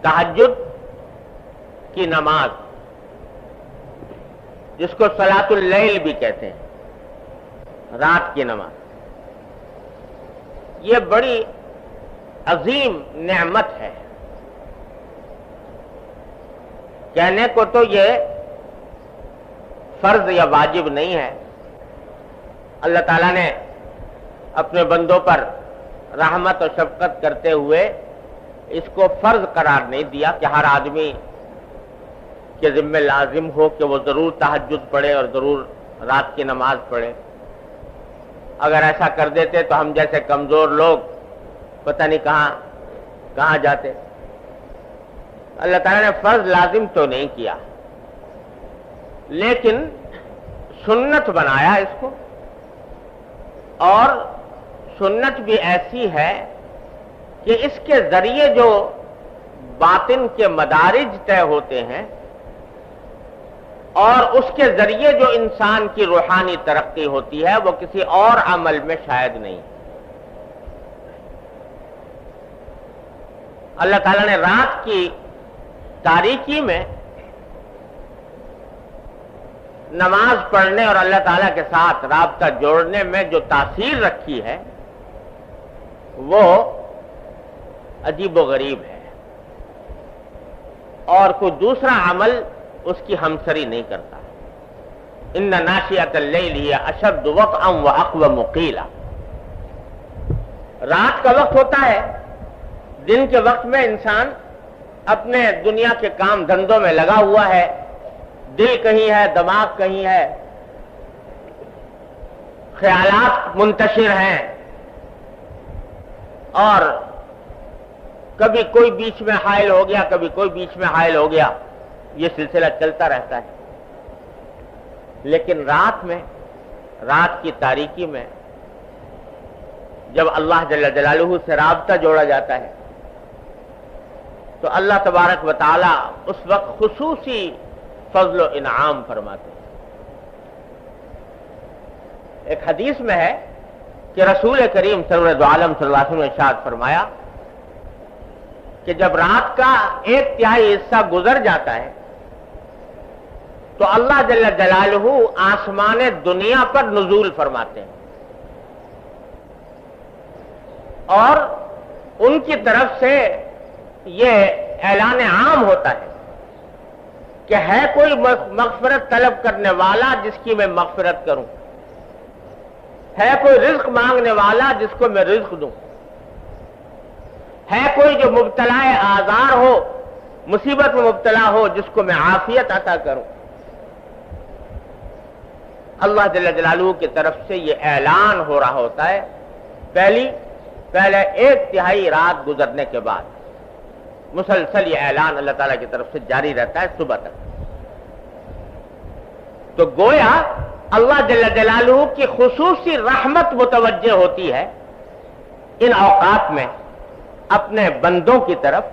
تہجد کی نماز، جس کو صلاۃ اللیل بھی کہتے ہیں، رات کی نماز، یہ بڑی عظیم نعمت ہے۔ کہنے کو تو یہ فرض یا واجب نہیں ہے، اللہ تعالیٰ نے اپنے بندوں پر رحمت اور شفقت کرتے ہوئے اس کو فرض قرار نہیں دیا کہ ہر آدمی کے ذمہ لازم ہو کہ وہ ضرور تہجد پڑھے اور ضرور رات کی نماز پڑھے۔ اگر ایسا کر دیتے تو ہم جیسے کمزور لوگ پتہ نہیں کہاں جاتے۔ اللہ تعالیٰ نے فرض لازم تو نہیں کیا، لیکن سنت بنایا اس کو، اور سنت بھی ایسی ہے کہ اس کے ذریعے جو باطن کے مدارج طے ہوتے ہیں اور اس کے ذریعے جو انسان کی روحانی ترقی ہوتی ہے وہ کسی اور عمل میں شاید نہیں۔ اللہ تعالیٰ نے رات کی تاریکی میں نماز پڑھنے اور اللہ تعالیٰ کے ساتھ رابطہ جوڑنے میں جو تاثیر رکھی ہے وہ عجیب و غریب ہے، اور کوئی دوسرا عمل اس کی ہمسری نہیں کرتا۔ ان ناشئۃ اللیل ہی اشد وطئا واقوم قیلا۔ رات کا وقت ہوتا ہے، دن کے وقت میں انسان اپنے دنیا کے کام دھندوں میں لگا ہوا ہے، دل کہیں ہے، دماغ کہیں ہے، خیالات منتشر ہیں، اور کبھی کوئی بیچ میں حائل ہو گیا، کبھی کوئی بیچ میں حائل ہو گیا، یہ سلسلہ چلتا رہتا ہے۔ لیکن رات کی تاریکی میں جب اللہ جل جلالہ سے رابطہ جوڑا جاتا ہے تو اللہ تبارک و تعالی اس وقت خصوصی فضل و انعام فرماتے ہیں۔ ایک حدیث میں ہے کہ رسول کریم سرور عالم صلی اللہ علیہ وسلم نے ارشاد فرمایا کہ جب رات کا 1/3 حصہ گزر جاتا ہے تو اللہ جل جلالہ آسمان دنیا پر نزول فرماتے ہیں، اور ان کی طرف سے یہ اعلان عام ہوتا ہے کہ ہے کوئی مغفرت طلب کرنے والا جس کی میں مغفرت کروں، ہے کوئی رزق مانگنے والا جس کو میں رزق دوں، ہے کوئی جو مبتلا آزار ہو، مصیبت میں مبتلا ہو، جس کو میں عافیت عطا کروں۔ اللہ جل جلالہ کی طرف سے یہ اعلان ہو رہا ہوتا ہے پہلے 1/3 رات گزرنے کے بعد مسلسل یہ اعلان اللہ تعالیٰ کی طرف سے جاری رہتا ہے صبح تک۔ تو گویا اللہ جل جلالہ کی خصوصی رحمت متوجہ ہوتی ہے ان اوقات میں اپنے بندوں کی طرف،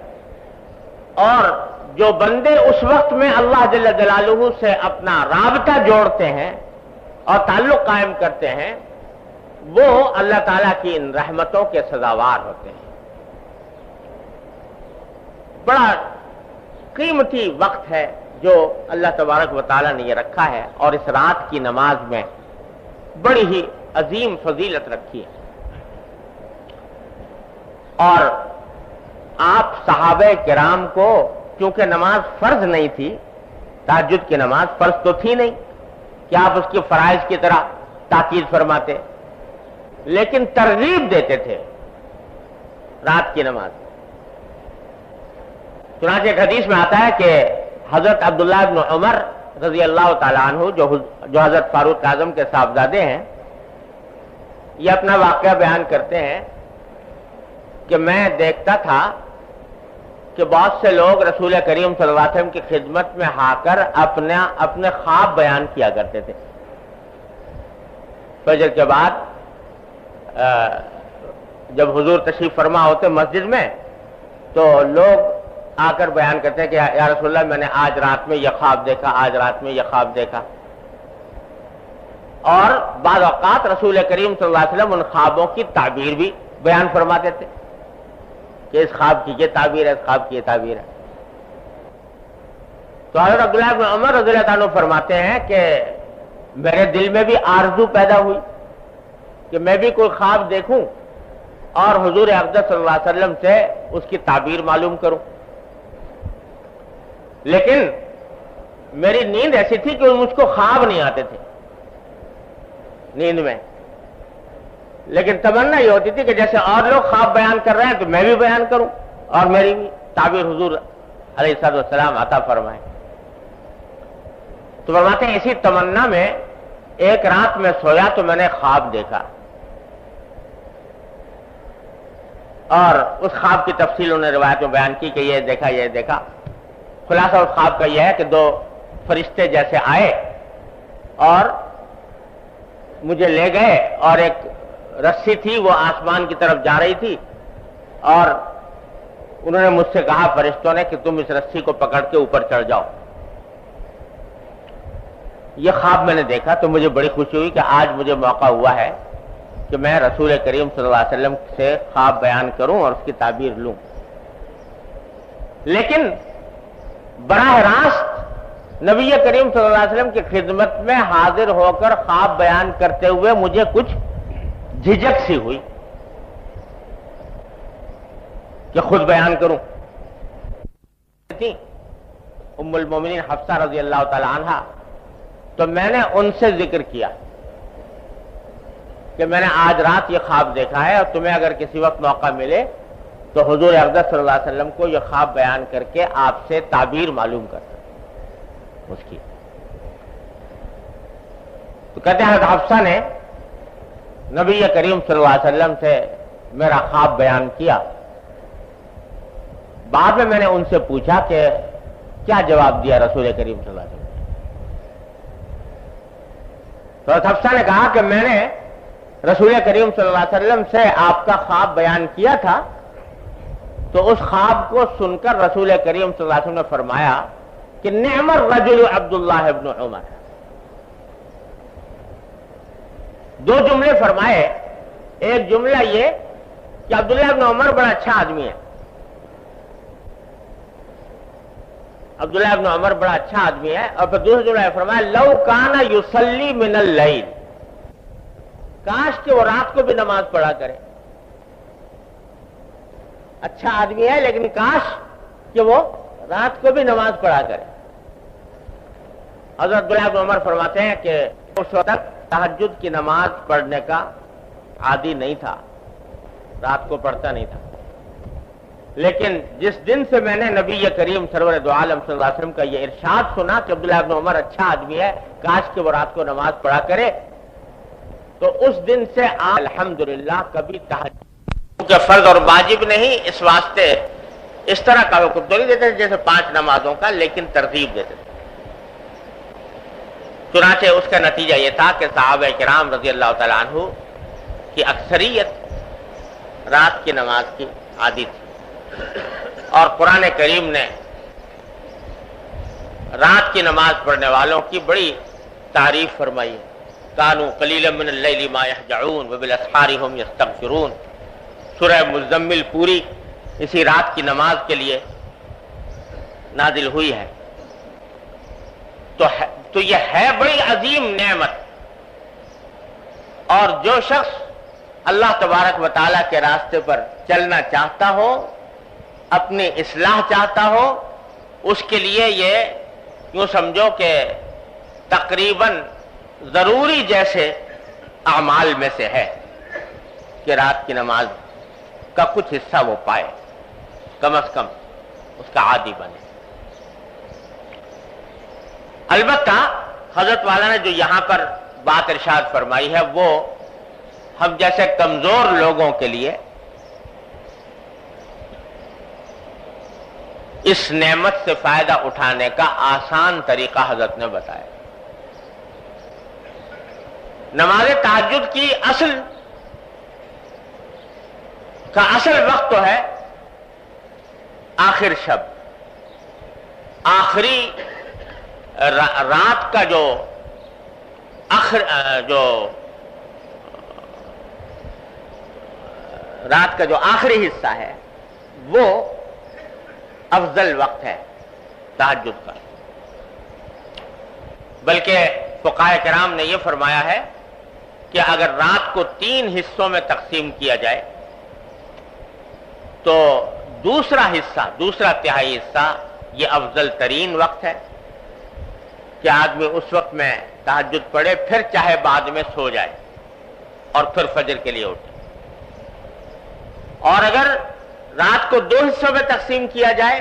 اور جو بندے اس وقت میں اللہ جل جلالہ سے اپنا رابطہ جوڑتے ہیں اور تعلق قائم کرتے ہیں وہ اللہ تعالیٰ کی ان رحمتوں کے سزاوار ہوتے ہیں۔ بڑا قیمتی وقت ہے جو اللہ تبارک و تعالیٰ نے یہ رکھا ہے، اور اس رات کی نماز میں بڑی ہی عظیم فضیلت رکھی ہے۔ اور آپ صحابہ کرام کو چونکہ نماز فرض نہیں تھی، تہجد کی نماز فرض تو تھی نہیں کہ آپ اس کی فرائض کی طرح تاکید فرماتے، لیکن ترغیب دیتے تھے رات کی نماز۔ چنانچہ ایک حدیث میں آتا ہے کہ حضرت عبداللہ بن عمر رضی اللہ تعالیٰ عنہ جو حضرت فاروق اعظم کے صاحبزادے ہیں، یہ اپنا واقعہ بیان کرتے ہیں کہ میں دیکھتا تھا کہ بہت سے لوگ رسول کریم صلی اللہ علیہ وسلم کی خدمت میں آ کر اپنے خواب بیان کیا کرتے تھے۔ فجر کے بعد جب حضور تشریف فرما ہوتے مسجد میں تو لوگ آ کر بیان کرتے ہیں کہ یا رسول اللہ میں نے آج رات میں یہ خواب دیکھا، آج رات میں یہ خواب دیکھا۔ اور بعض اوقات رسول کریم صلی اللہ علیہ وسلم ان خوابوں کی تعبیر بھی بیان فرماتے تھے کہ اس خواب کی یہ تعبیر ہے، اس خواب کی یہ تعبیر ہے۔ تو حضرت عبداللہ بن عمر رضی اللہ عنہ فرماتے ہیں کہ میرے دل میں بھی آرزو پیدا ہوئی کہ میں بھی کوئی خواب دیکھوں اور حضور اقدس صلی اللہ علیہ وسلم سے اس کی تعبیر معلوم کروں، لیکن میری نیند ایسی تھی کہ مجھ کو خواب نہیں آتے تھے نیند میں، لیکن تمنا یہ ہوتی تھی کہ جیسے اور لوگ خواب بیان کر رہے ہیں تو میں بھی بیان کروں اور میری بھی تعبیر حضور علیہ السلام عطا فرمائیں۔ تو فرماتے ہیں اسی تمنا میں ایک رات میں سویا تو میں نے خواب دیکھا، اور اس خواب کی تفصیل انہوں نے روایت میں بیان کی کہ یہ دیکھا۔ خلاصہ اس خواب کا یہ ہے کہ دو فرشتے جیسے آئے اور مجھے لے گئے، اور ایک رسی تھی وہ آسمان کی طرف جا رہی تھی، اور انہوں نے مجھ سے کہا فرشتوں نے کہ تم اس رسی کو پکڑ کے اوپر چڑھ جاؤ۔ یہ خواب میں نے دیکھا تو مجھے بڑی خوشی ہوئی کہ آج مجھے موقع ہوا ہے کہ میں رسول کریم صلی اللہ علیہ وسلم سے خواب بیان کروں اور اس کی تعبیر لوں، لیکن براہ راست نبی کریم صلی اللہ علیہ وسلم کی خدمت میں حاضر ہو کر خواب بیان کرتے ہوئے مجھے کچھ جھجک سی ہوئی کہ خود بیان کروں۔ ام المومنین حفصہ رضی اللہ تعالی عنہا، تو میں نے ان سے ذکر کیا کہ میں نے آج رات یہ خواب دیکھا ہے، اور تمہیں اگر کسی وقت موقع ملے تو حضور اقدس صلی اللہ علیہ وسلم کو یہ خواب بیان کر کے آپ سے تعبیر معلوم کرنا اس کی۔ تو کہتے ہیں حضرت حفصہ نے نبی کریم صلی اللہ علیہ وسلم سے میرا خواب بیان کیا۔ بعد میں نے ان سے پوچھا کہ کیا جواب دیا رسول کریم صلی اللہ علیہ وسلم؟ تو حضرت حفصہ نے کہا کہ میں نے رسول کریم صلی اللہ علیہ وسلم سے آپ کا خواب بیان کیا تھا، تو اس خواب کو سن کر رسول کریم صلی اللہ علیہ وسلم نے فرمایا کہ نعم الرجل عبداللہ ابن عمر۔ دو جملے فرمائے، ایک جملہ یہ کہ عبداللہ ابن عمر بڑا اچھا آدمی ہے، عبداللہ ابن عمر بڑا اچھا آدمی ہے، اور پھر دوسرا جملہ فرمایا لو کان یصلی من اللیل، کاش کہ وہ رات کو بھی نماز پڑھا کرے۔ اچھا آدمی ہے لیکن کاش کہ وہ رات کو بھی نماز پڑھا کرے۔ حضرت عبداللہ بن عمر فرماتے ہیں کہ اس وقت تہجد کی نماز پڑھنے کا عادی نہیں تھا، رات کو پڑھتا نہیں تھا، لیکن جس دن سے میں نے نبی کریم سرور دو عالم صلی اللہ علیہ وسلم کا یہ ارشاد سنا کہ عبداللہ بن عمر اچھا آدمی ہے، کاش کہ وہ رات کو نماز پڑھا کرے، تو اس دن سے الحمدللہ کبھی تہجد کے فرض اور واجب نہیں، اس واسطے اس طرح کا حکم تو نہیں دیتے جیسے 5 نمازوں کا، لیکن ترتیب دیتے تھے۔ چنانچہ اس کا نتیجہ یہ تھا کہ صحابہ کرام رضی اللہ تعالیٰ عنہ کی اکثریت رات کی نماز کی عادی تھی، اور قرآن کریم نے رات کی نماز پڑھنے والوں کی بڑی تعریف فرمائی ہے۔ کانوا قلیلا من اللیل ما یہجعون وبالاسحار هم یستغفرون۔ سورہ مزمل پوری اسی رات کی نماز کے لیے نازل ہوئی ہے۔ تو یہ ہے بڑی عظیم نعمت، اور جو شخص اللہ تبارک و تعالیٰ کے راستے پر چلنا چاہتا ہو، اپنی اصلاح چاہتا ہو، اس کے لیے یہ یوں سمجھو کہ تقریباً ضروری جیسے اعمال میں سے ہے کہ رات کی نماز کا کچھ حصہ وہ پائے، کم از کم اس کا عادی بنے۔ البتہ حضرت والا نے جو یہاں پر بات ارشاد فرمائی ہے وہ ہم جیسے کمزور لوگوں کے لیے اس نعمت سے فائدہ اٹھانے کا آسان طریقہ حضرت نے بتایا۔ نماز تہجد کی اصل وقت تو ہے آخر شب، آخری رات کا جو رات کا جو آخری حصہ ہے وہ افضل وقت ہے تہجد کا، بلکہ فقہائے کرام نے یہ فرمایا ہے کہ اگر رات کو 3 حصوں میں تقسیم کیا جائے تو دوسرا تہائی حصہ یہ افضل ترین وقت ہے کہ آدمی اس وقت میں تہجد پڑھے، پھر چاہے بعد میں سو جائے اور پھر فجر کے لیے اٹھے۔ اور اگر رات کو 2 حصوں میں تقسیم کیا جائے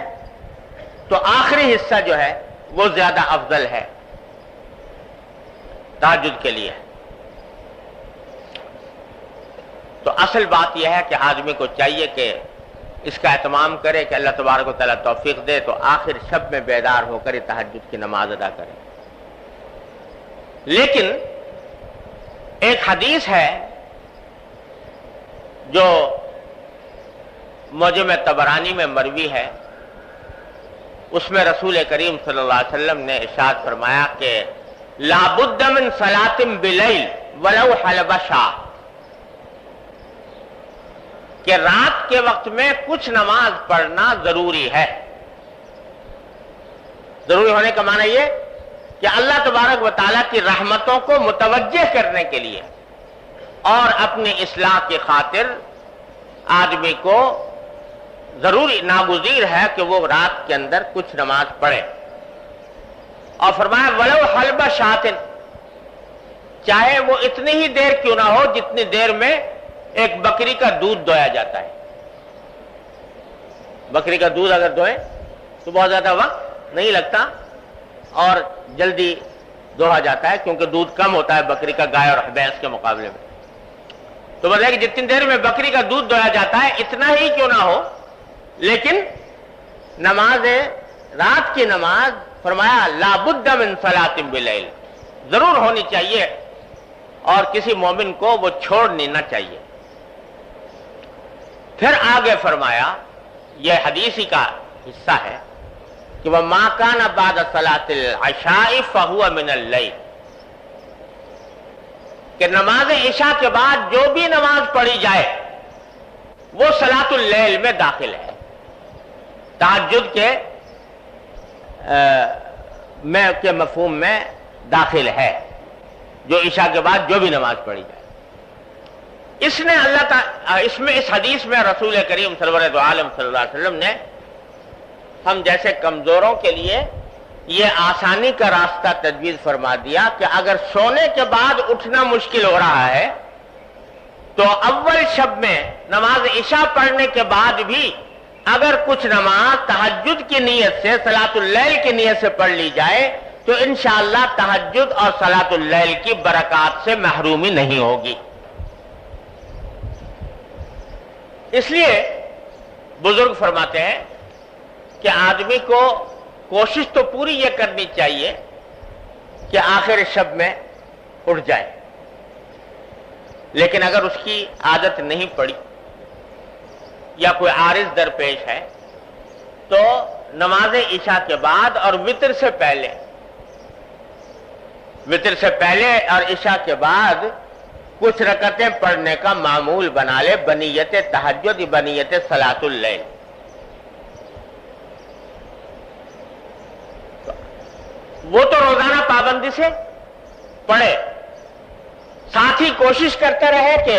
تو آخری حصہ جو ہے وہ زیادہ افضل ہے تہجد کے لیے۔ تو اصل بات یہ ہے کہ آدمی کو چاہیے کہ اس کا اہتمام کرے کہ اللہ تبارک و تعالیٰ توفیق دے تو آخر شب میں بیدار ہو کر تہجد کی نماز ادا کرے۔ لیکن ایک حدیث ہے جو معجم طبرانی میں مروی ہے، اس میں رسول کریم صلی اللہ علیہ وسلم نے ارشاد فرمایا کہ لا بد من صلاۃ بلیل ولو حلب شاہ، کہ رات کے وقت میں کچھ نماز پڑھنا ضروری ہے۔ ضروری ہونے کا معنی یہ کہ اللہ تبارک و تعالیٰ کی رحمتوں کو متوجہ کرنے کے لیے اور اپنی اصلاح کی خاطر آدمی کو ضروری ناگزیر ہے کہ وہ رات کے اندر کچھ نماز پڑھے۔ اور فرمایا ولو حلب شاتن، چاہے وہ اتنی ہی دیر کیوں نہ ہو جتنی دیر میں ایک بکری کا دودھ دویا جاتا ہے۔ بکری کا دودھ اگر دوئیں تو بہت زیادہ وقت نہیں لگتا اور جلدی دوہا جاتا ہے، کیونکہ دودھ کم ہوتا ہے بکری کا گائے اور بھینس کے مقابلے میں۔ تو مطلب کہ جتنی دیر میں بکری کا دودھ دویا جاتا ہے اتنا ہی کیوں نہ ہو، لیکن نماز رات کی نماز فرمایا لا بد من صلاۃ بلیل، ضرور ہونی چاہیے اور کسی مومن کو وہ چھوڑنی نہ چاہیے۔ پھر آگے فرمایا، یہ حدیث ہی کا حصہ ہے کہ وَمَا كَانَ بَعْدَ صَلَاةِ الْعَشَاءِ فَهُوَ مِنَ اللَّيْلِ، کہ نماز عشاء کے بعد جو بھی نماز پڑھی جائے وہ صلاۃ اللیل میں داخل ہے، تہجد کے مفہوم میں داخل ہے، جو عشاء کے بعد جو بھی نماز پڑھی جائے۔ اس حدیث میں رسول کریم سرور دو عالم صلی اللہ علیہ وسلم نے ہم جیسے کمزوروں کے لیے یہ آسانی کا راستہ تجویز فرما دیا کہ اگر سونے کے بعد اٹھنا مشکل ہو رہا ہے تو اول شب میں نماز عشاء پڑھنے کے بعد بھی اگر کچھ نماز تہجد کی نیت سے صلاۃ اللیل کی نیت سے پڑھ لی جائے تو انشاءاللہ تہجد اور صلاۃ اللیل کی برکات سے محرومی نہیں ہوگی۔ اس لیے بزرگ فرماتے ہیں کہ آدمی کو کوشش تو پوری یہ کرنی چاہیے کہ آخر شب میں اٹھ جائے، لیکن اگر اس کی عادت نہیں پڑی یا کوئی عارض درپیش ہے تو نماز عشاء کے بعد اور وتر سے پہلے اور عشاء کے بعد کچھ رکعتیں پڑھنے کا معمول بنا لے، بنیت تہجد بنیت صلاۃ اللیل۔ وہ تو روزانہ پابندی سے پڑھے، ساتھ ہی کوشش کرتے رہے کہ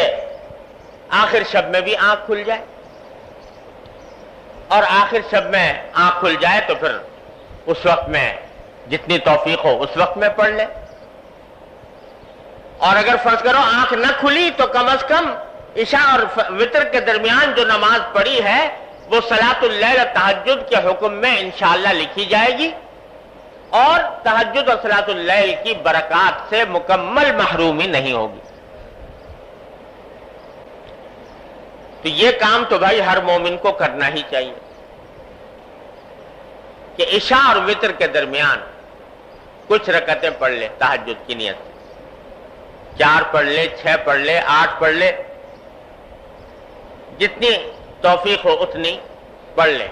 آخر شب میں بھی آنکھ کھل جائے، اور آخر شب میں آنکھ کھل جائے تو پھر اس وقت میں جتنی توفیق ہو اس وقت میں پڑھ لے، اور اگر فرض کرو آنکھ نہ کھلی تو کم از کم عشاء اور وتر کے درمیان جو نماز پڑھی ہے وہ صلاۃ اللیل تہجد کے حکم میں انشاءاللہ لکھی جائے گی اور تہجد اور صلاۃ اللیل کی برکات سے مکمل محرومی نہیں ہوگی۔ تو یہ کام تو بھائی ہر مومن کو کرنا ہی چاہیے کہ عشاء اور وتر کے درمیان کچھ رکعتیں پڑھ لے تہجد کی نیت سے، 4 پڑھ لے، 6 پڑھ لے، 8 پڑھ لے، جتنی توفیق ہو اتنی پڑھ لے،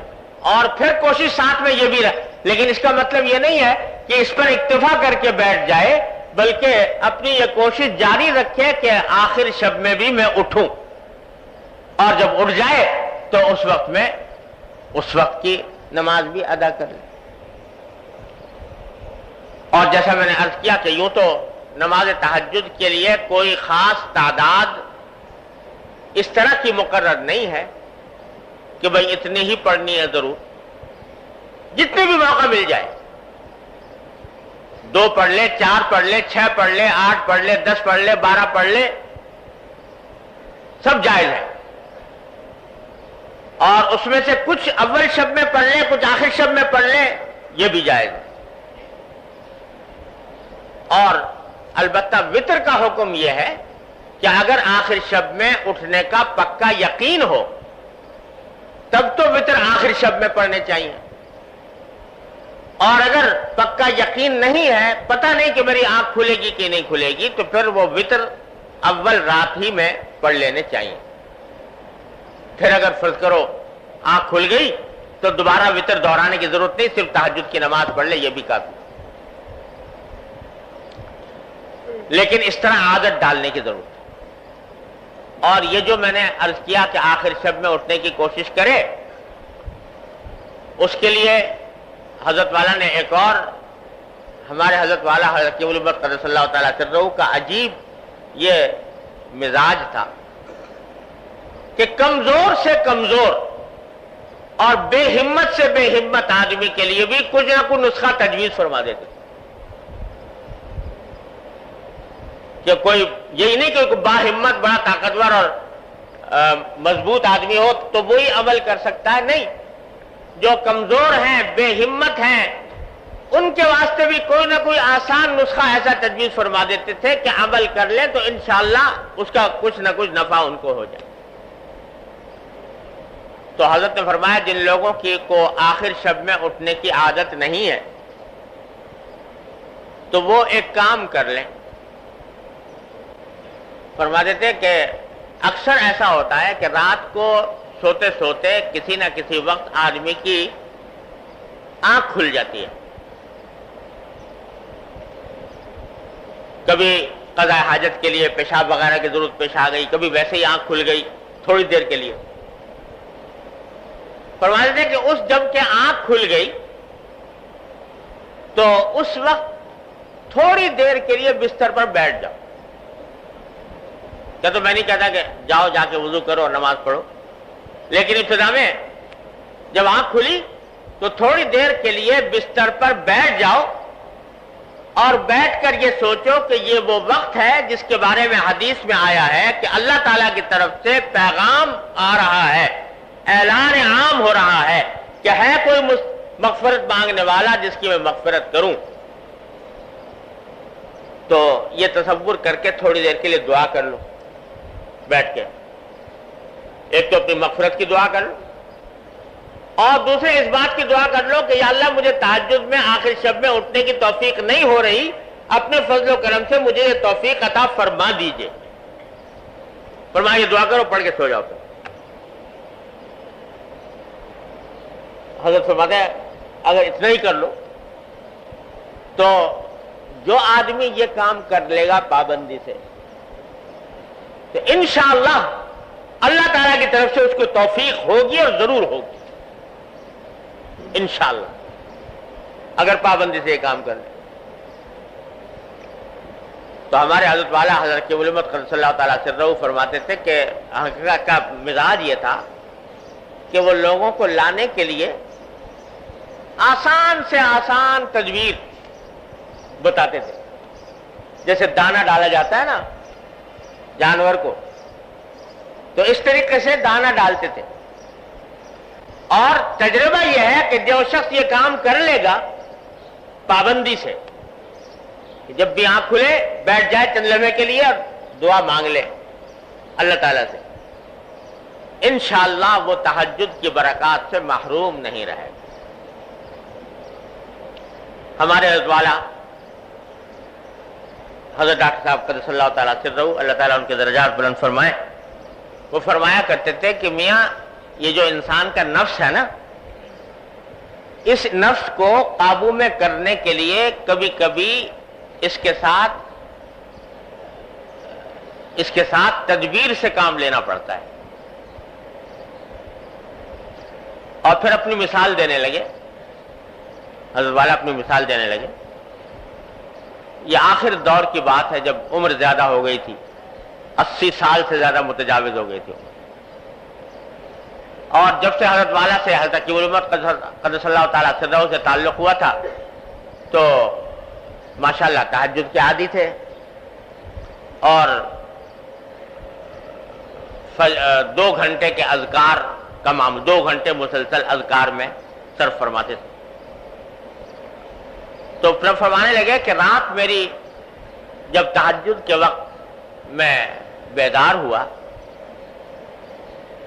اور پھر کوشش ساتھ میں یہ بھی رہے، لیکن اس کا مطلب یہ نہیں ہے کہ اس پر اکتفا کر کے بیٹھ جائے، بلکہ اپنی یہ کوشش جاری رکھے کہ آخر شب میں بھی میں اٹھوں، اور جب اٹھ جائے تو اس وقت کی نماز بھی ادا کر لے۔ اور جیسا میں نے عرض کیا کہ یوں تو نماز تہجد کے لیے کوئی خاص تعداد اس طرح کی مقرر نہیں ہے کہ بھئی اتنی ہی پڑھنی ہے ضرور، جتنے بھی موقع مل جائے، 2 پڑھ لے، 4 پڑھ لے، 6 پڑھ لے، 8 پڑھ لے، 10 پڑھ لے، 12 پڑھ لے، سب جائز ہے۔ اور اس میں سے کچھ اول شب میں پڑھ لے، کچھ آخر شب میں پڑھ لے، یہ بھی جائز ہے۔ اور البتہ وتر کا حکم یہ ہے کہ اگر آخر شب میں اٹھنے کا پکا یقین ہو تب تو وتر آخر شب میں پڑھنے چاہیے، اور اگر پکا یقین نہیں ہے، پتہ نہیں کہ میری آنکھ کھلے گی کہ نہیں کھلے گی، تو پھر وہ وتر اول رات ہی میں پڑھ لینے چاہیے۔ پھر اگر فرض کرو آنکھ کھل گئی تو دوبارہ وتر دہرانے کی ضرورت نہیں، صرف تہجد کی نماز پڑھ لے، یہ بھی کافی۔ لیکن اس طرح عادت ڈالنے کی ضرورت ہے۔ اور یہ جو میں نے عرض کیا کہ آخر شب میں اٹھنے کی کوشش کرے، اس کے لیے حضرت والا نے ایک اور، ہمارے حضرت والا حضرت قیوم الامت قدس اللہ تعالیٰ سرہ کا عجیب یہ مزاج تھا کہ کمزور سے کمزور اور بے ہمت سے بے ہمت آدمی کے لیے بھی کچھ نہ کچھ نسخہ تجویز فرما دیتے تھے، کہ کوئی یہی نہیں کہ با ہمت بڑا طاقتور اور مضبوط آدمی ہو تو وہی عمل کر سکتا ہے، نہیں، جو کمزور ہیں، بے ہمت ہیں، ان کے واسطے بھی کوئی نہ کوئی آسان نسخہ ایسا تجویز فرما دیتے تھے کہ عمل کر لیں تو انشاءاللہ اس کا کچھ نہ کچھ نفع ان کو ہو جائے۔ تو حضرت نے فرمایا جن لوگوں کو آخر شب میں اٹھنے کی عادت نہیں ہے تو وہ ایک کام کر لیں۔ فرما دیتے کہ اکثر ایسا ہوتا ہے کہ رات کو سوتے سوتے کسی نہ کسی وقت آدمی کی آنکھ کھل جاتی ہے، کبھی قضاء حاجت کے لیے پیشاب وغیرہ کی ضرورت پیش آ گئی، کبھی ویسے ہی آنکھ کھل گئی تھوڑی دیر کے لیے۔ فرما دیتے کہ اس جب کہ آنکھ کھل گئی تو اس وقت تھوڑی دیر کے لیے بستر پر بیٹھ جاؤ۔ کیا تو میں نہیں کہتا کہ جاؤ جا کے وضو کرو اور نماز پڑھو، لیکن ابتدا میں جب آنکھ کھلی تو تھوڑی دیر کے لیے بستر پر بیٹھ جاؤ اور بیٹھ کر یہ سوچو کہ یہ وہ وقت ہے جس کے بارے میں حدیث میں آیا ہے کہ اللہ تعالیٰ کی طرف سے پیغام آ رہا ہے، اعلان عام ہو رہا ہے کہ ہے کوئی مغفرت مانگنے والا جس کی میں مغفرت کروں۔ تو یہ تصور کر کے تھوڑی دیر کے لیے دعا کر لو بیٹھ کے، ایک تو اپنی مغفرت کی دعا کر لو اور دوسرے اس بات کی دعا کر لو کہ یا اللہ مجھے تہجد میں آخر شب میں اٹھنے کی توفیق نہیں ہو رہی، اپنے فضل و کرم سے مجھے یہ توفیق عطا فرما دیجئے۔ فرمایا یہ دعا کرو، پڑھ کے سو جاؤ۔ حضرت فرماتے ہیں اگر اتنا ہی کر لو تو جو آدمی یہ کام کر لے گا پابندی سے تو انشاءاللہ اللہ تعالیٰ کی طرف سے اس کو توفیق ہوگی اور ضرور ہوگی انشاءاللہ، اگر پابندی سے یہ کام کر لیں۔ تو ہمارے حضرت والا حضرت قیوم الامت قدس اللہ تعالیٰ سرہ فرماتے تھے کہ حقیقت کا مزاج یہ تھا کہ وہ لوگوں کو لانے کے لیے آسان سے آسان تدبیر بتاتے تھے، جیسے دانہ ڈالا جاتا ہے نا جانور کو، تو اس طریقے سے دانہ ڈالتے تھے۔ اور تجربہ یہ ہے کہ جو شخص یہ کام کر لے گا پابندی سے، جب بھی آنکھ کھلے بیٹھ جائے چند لمحے کے لیے اور دعا مانگ لے اللہ تعالیٰ سے، انشاءاللہ وہ تہجد کی برکات سے محروم نہیں رہے گا۔ ہمارے حضرت والا حضرت ڈاکٹر صاحب قدس اللہ تعالیٰ سرہ، اللہ تعالیٰ ان کے درجات بلند فرمائے، وہ فرمایا کرتے تھے کہ میاں یہ جو انسان کا نفس ہے نا، اس نفس کو قابو میں کرنے کے لیے کبھی کبھی اس کے ساتھ تدبیر سے کام لینا پڑتا ہے۔ اور پھر اپنی مثال دینے لگے، حضرت والا اپنی مثال دینے لگے، یہ آخر دور کی بات ہے جب عمر زیادہ ہو گئی تھی، 80 سال سے زیادہ متجاوز ہو گئی تھی عمر. اور جب سے حضرت والا سے حضرت حکیم الامت قدس اللہ تعالیٰ سرہ سے تعلق ہوا تھا تو ماشاءاللہ تہجد کے عادی تھے، اور 2 گھنٹے کے اذکار کا معمول، 2 گھنٹے مسلسل اذکار میں صرف فرماتے تھے. تو پھر فرمانے لگے کہ رات میری جب تہجد کے وقت میں بیدار ہوا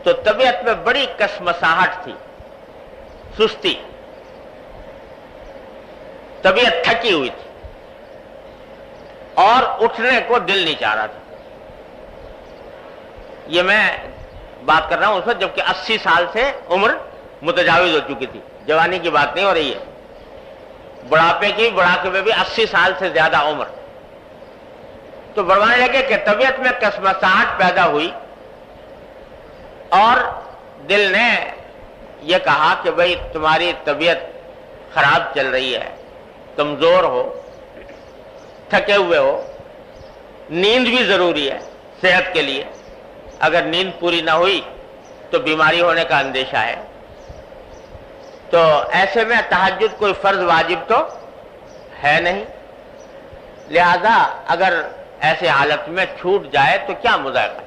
تو طبیعت میں بڑی کشمکشاہٹ تھی، سستی، طبیعت تھکی ہوئی تھی اور اٹھنے کو دل نہیں چاہ رہا تھا. یہ میں بات کر رہا ہوں اس وقت جبکہ 80 سال سے عمر متجاوز ہو چکی تھی، جوانی کی بات نہیں ہو رہی ہے، بڑھاپے میں بھی 80 سال سے زیادہ عمر. تو فرمانے لگے کہ طبیعت میں کشمکشاہٹ پیدا ہوئی اور دل نے یہ کہا کہ بھئی تمہاری طبیعت خراب چل رہی ہے، کمزور ہو، تھکے ہوئے ہو، نیند بھی ضروری ہے صحت کے لیے، اگر نیند پوری نہ ہوئی تو بیماری ہونے کا اندیشہ ہے. تو ایسے میں تہجد کوئی فرض واجب تو ہے نہیں، لہذا اگر ایسے حالت میں چھوٹ جائے تو کیا مذائقہ.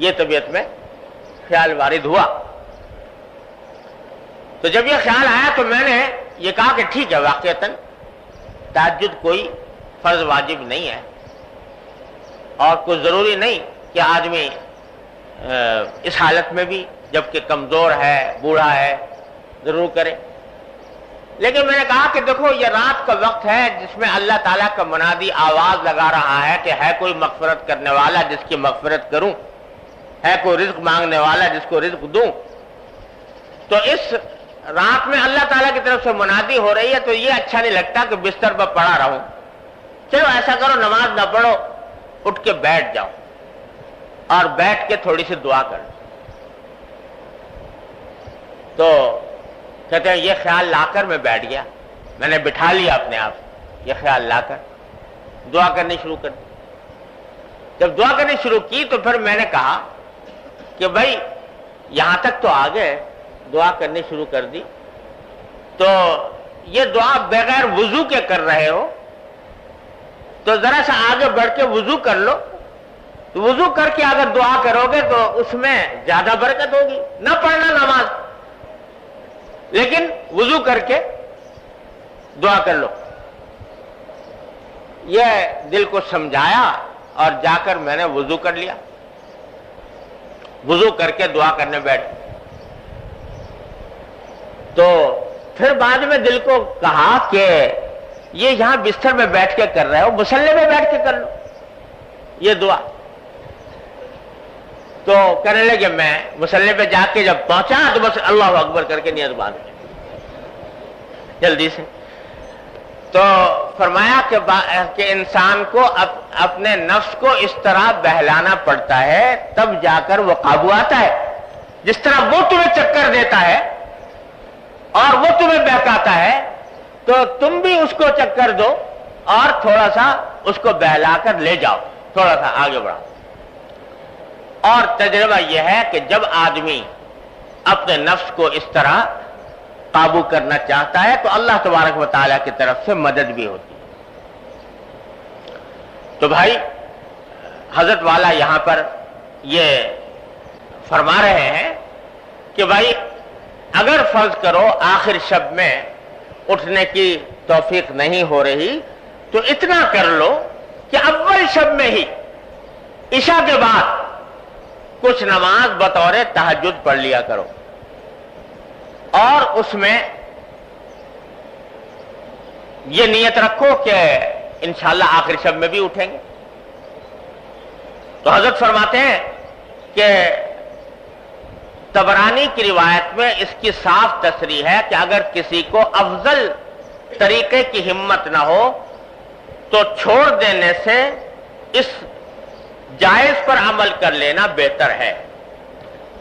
یہ طبیعت میں خیال وارد ہوا. تو جب یہ خیال آیا تو میں نے یہ کہا کہ ٹھیک ہے، واقعتاً تہجد کوئی فرض واجب نہیں ہے اور کوئی ضروری نہیں کہ آدمی اس حالت میں بھی جبکہ کمزور ہے، بوڑھا ہے، ضرور کرے. لیکن میں نے کہا کہ دیکھو یہ رات کا وقت ہے جس میں اللہ تعالیٰ کا منادی آواز لگا رہا ہے کہ ہے کوئی مغفرت کرنے والا جس کی مغفرت کروں، ہے کوئی رزق مانگنے والا جس کو رزق دوں. تو اس رات میں اللہ تعالیٰ کی طرف سے منادی ہو رہی ہے تو یہ اچھا نہیں لگتا کہ بستر پر پڑا رہوں. چلو ایسا کرو، نماز نہ پڑھو، اٹھ کے بیٹھ جاؤ اور بیٹھ کے تھوڑی سی دعا کرو. تو کہتے ہیں یہ خیال لا کر میں بیٹھ گیا، میں نے بٹھا لیا اپنے آپ، یہ خیال لا کر دعا کرنی شروع کر دی. جب دعا کرنی شروع کی تو پھر میں نے کہا کہ بھائی یہاں تک تو آ گئے، دعا کرنی شروع کر دی، تو یہ دعا بغیر وضو کے کر رہے ہو تو ذرا سا آگے بڑھ کے وضو کر لو. تو وضو کر کے اگر دعا کرو گے تو اس میں زیادہ برکت ہوگی. نہ پڑھنا نماز، لیکن وضو کر کے دعا کر لو. یہ دل کو سمجھایا اور جا کر میں نے وضو کر لیا، وضو کر کے دعا کرنے بیٹھ. تو پھر بعد میں دل کو کہا کہ یہ یہاں بستر میں بیٹھ کے کر رہے ہو، مصلی میں بیٹھ کے کر لو یہ دعا. تو کہنے لگے میں مصلی پہ جا کے جب پہنچا تو بس اللہ اکبر کر کے نیت باندھ جلدی سے. تو فرمایا کہ انسان کو اپنے نفس کو اس طرح بہلانا پڑتا ہے تب جا کر وہ قابو آتا ہے. جس طرح وہ تمہیں چکر دیتا ہے اور وہ تمہیں بہکاتا ہے تو تم بھی اس کو چکر دو اور تھوڑا سا اس کو بہلا کر لے جاؤ، تھوڑا سا آگے بڑھاؤ. اور تجربہ یہ ہے کہ جب آدمی اپنے نفس کو اس طرح قابو کرنا چاہتا ہے تو اللہ تبارک و تعالیٰ کی طرف سے مدد بھی ہوتی ہے. تو بھائی حضرت والا یہاں پر یہ فرما رہے ہیں کہ بھائی اگر فرض کرو آخر شب میں اٹھنے کی توفیق نہیں ہو رہی تو اتنا کر لو کہ اول شب میں ہی عشاء کے بعد کچھ نماز بطور تہجد پڑھ لیا کرو اور اس میں یہ نیت رکھو کہ انشاءاللہ آخر شب میں بھی اٹھیں گے. تو حضرت فرماتے ہیں کہ طبرانی کی روایت میں اس کی صاف تصریح ہے کہ اگر کسی کو افضل طریقے کی ہمت نہ ہو تو چھوڑ دینے سے اس جائز پر عمل کر لینا بہتر ہے.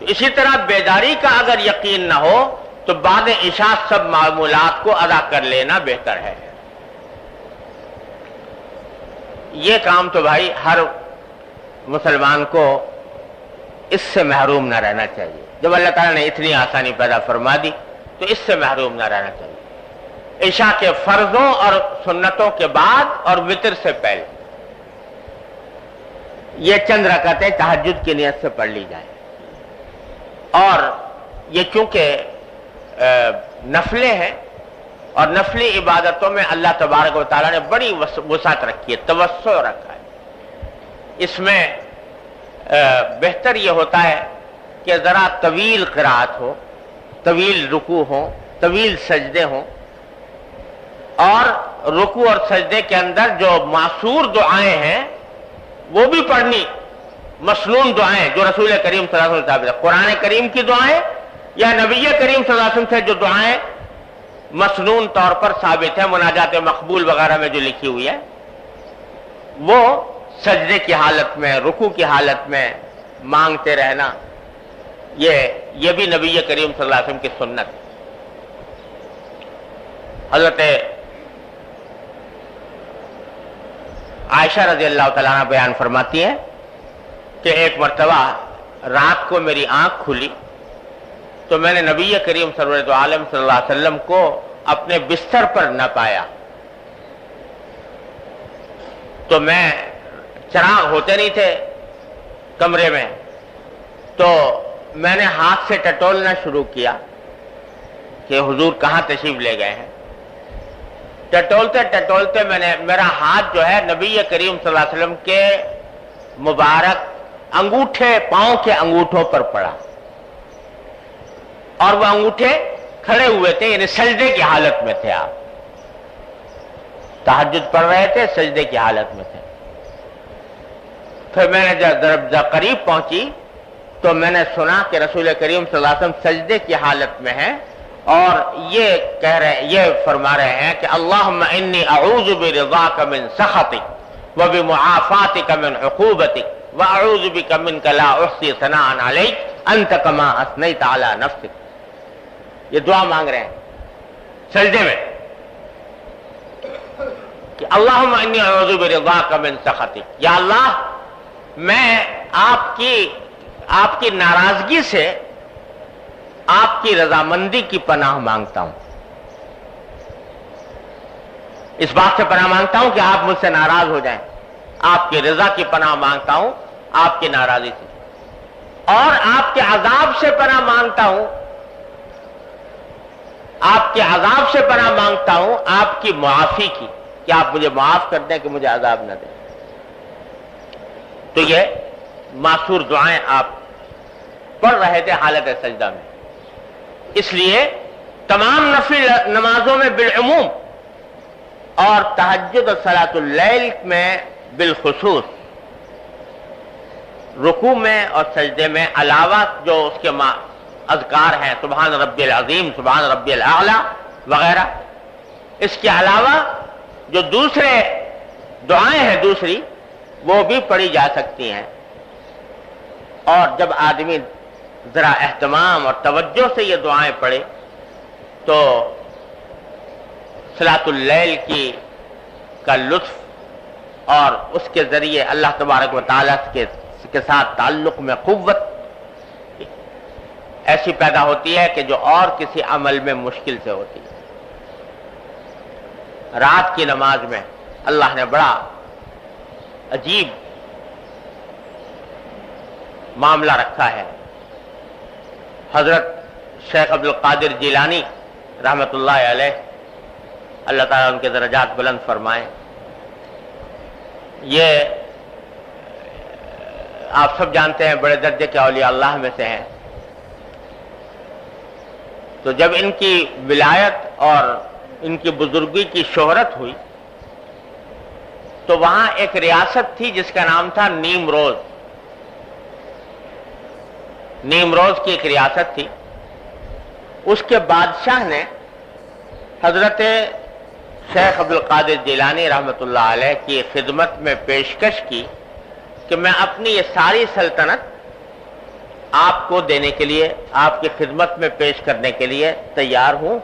اسی طرح بیداری کا اگر یقین نہ ہو تو بعد عشاء سب معمولات کو ادا کر لینا بہتر ہے. یہ کام تو بھائی ہر مسلمان کو اس سے محروم نہ رہنا چاہیے. جب اللہ تعالیٰ نے اتنی آسانی پیدا فرما دی تو اس سے محروم نہ رہنا چاہیے. عشاء کے فرضوں اور سنتوں کے بعد اور وتر سے پہلے یہ چند رکعتیں تہجد کی نیت سے پڑھ لی جائیں. اور یہ چونکہ نفلیں ہیں اور نفلی عبادتوں میں اللہ تبارک و تعالیٰ نے بڑی وسعت رکھی ہے، توسع رکھا ہے. اس میں بہتر یہ ہوتا ہے کہ ذرا طویل قرات ہو، طویل رکوع ہو، طویل سجدے ہوں، اور رکوع اور سجدے کے اندر جو معصور دعائیں ہیں وہ بھی پڑھنی، مسنون دعائیں جو رسول کریم صلی اللہ علیہ وسلم ثابت ہے، قرآن کریم کی دعائیں یا نبی کریم صلی اللہ علیہ وسلم سے جو دعائیں مسنون طور پر ثابت ہے، مناجات مقبول وغیرہ میں جو لکھی ہوئی ہے، وہ سجدے کی حالت میں، رکوع کی حالت میں مانگتے رہنا، یہ بھی نبی کریم صلی اللہ علیہ وسلم کی سنت ہے. حضرت عائشہ رضی اللہ تعالیٰ عنہ بیان فرماتی ہیں کہ ایک مرتبہ رات کو میری آنکھ کھلی تو میں نے نبی کریم سرور عالم صلی اللہ علیہ وسلم کو اپنے بستر پر نہ پایا. تو میں چراغ ہوتے نہیں تھے کمرے میں، تو میں نے ہاتھ سے ٹٹولنا شروع کیا کہ حضور کہاں تشریف لے گئے ہیں. ٹٹولتے ٹٹولتے میرا ہاتھ جو ہے نبی کریم صلی اللہ علیہ وسلم کے مبارک انگوٹھے، پاؤں کے انگوٹھوں پر پڑا، اور وہ انگوٹھے کھڑے ہوئے تھے، یعنی سجدے کی حالت میں تھے. آپ تہجد پڑھ رہے تھے، سجدے کی حالت میں تھے. پھر میں نے جب قریب پہنچی تو میں نے سنا کہ رسول کریم صلی اللہ علیہ وسلم سجدے کی حالت میں ہیں اور یہ فرما رہے ہیں کہ اللہم انی اعوذ برضاک من سخطک وبمعافاتک من عقوبتک واعوذ بک منک لا احصی ثناء علیک انت کما اثنیت علی نفسک. یہ دعا مانگ رہے ہیں سجدے میں کہ اللہم انی اعوذ برضاک من سخطک، یا اللہ میں آپ کی ناراضگی سے آپ کی رضامندی کی پناہ مانگتا ہوں. اس بات سے پناہ مانگتا ہوں کہ آپ مجھ سے ناراض ہو جائیں. آپ کی رضا کی پناہ مانگتا ہوں آپ کی ناراضی سے، اور آپ کے عذاب سے پناہ مانگتا ہوں، آپ کے عذاب سے پناہ مانگتا ہوں آپ کی معافی کی، کہ آپ مجھے معاف کر دیں، کہ مجھے عذاب نہ دیں. تو یہ معصور دعائیں آپ پڑھ رہے تھے حالت سجدہ میں. اس لیے تمام نفل نمازوں میں بالعموم اور تہجد اور صلاۃ اللیل میں بالخصوص رکوع میں اور سجدے میں علاوہ جو اس کے اذکار ہیں، سبحان ربی العظیم، سبحان ربی الاعلی وغیرہ، اس کے علاوہ جو دوسرے دعائیں ہیں دوسری، وہ بھی پڑھی جا سکتی ہیں. اور جب آدمی ذرا اہتمام اور توجہ سے یہ دعائیں پڑھے تو صلاۃ اللیل کا لطف اور اس کے ذریعے اللہ تبارک و تعالیٰ کے ساتھ تعلق میں قوت ایسی پیدا ہوتی ہے کہ جو اور کسی عمل میں مشکل سے ہوتی ہے. رات کی نماز میں اللہ نے بڑا عجیب معاملہ رکھا ہے. حضرت شیخ عبد القادر جیلانی رحمۃ اللہ علیہ، اللہ تعالیٰ ان کے درجات بلند فرمائیں، یہ آپ سب جانتے ہیں بڑے درجے کے اولیاء اللہ میں سے ہیں. تو جب ان کی ولایت اور ان کی بزرگی کی شہرت ہوئی تو وہاں ایک ریاست تھی جس کا نام تھا نیمروز. نیمروز کی ایک ریاست تھی. اس کے بادشاہ نے حضرت شیخ عبد القادر جیلانی رحمۃ اللہ علیہ کی خدمت میں پیشکش کی کہ میں اپنی یہ ساری سلطنت آپ کو دینے کے لیے، آپ کی خدمت میں پیش کرنے کے لیے تیار ہوں.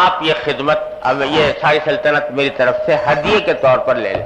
آپ یہ خدمت، یہ ساری سلطنت میری طرف سے ہدیے کے طور پر لے لیں.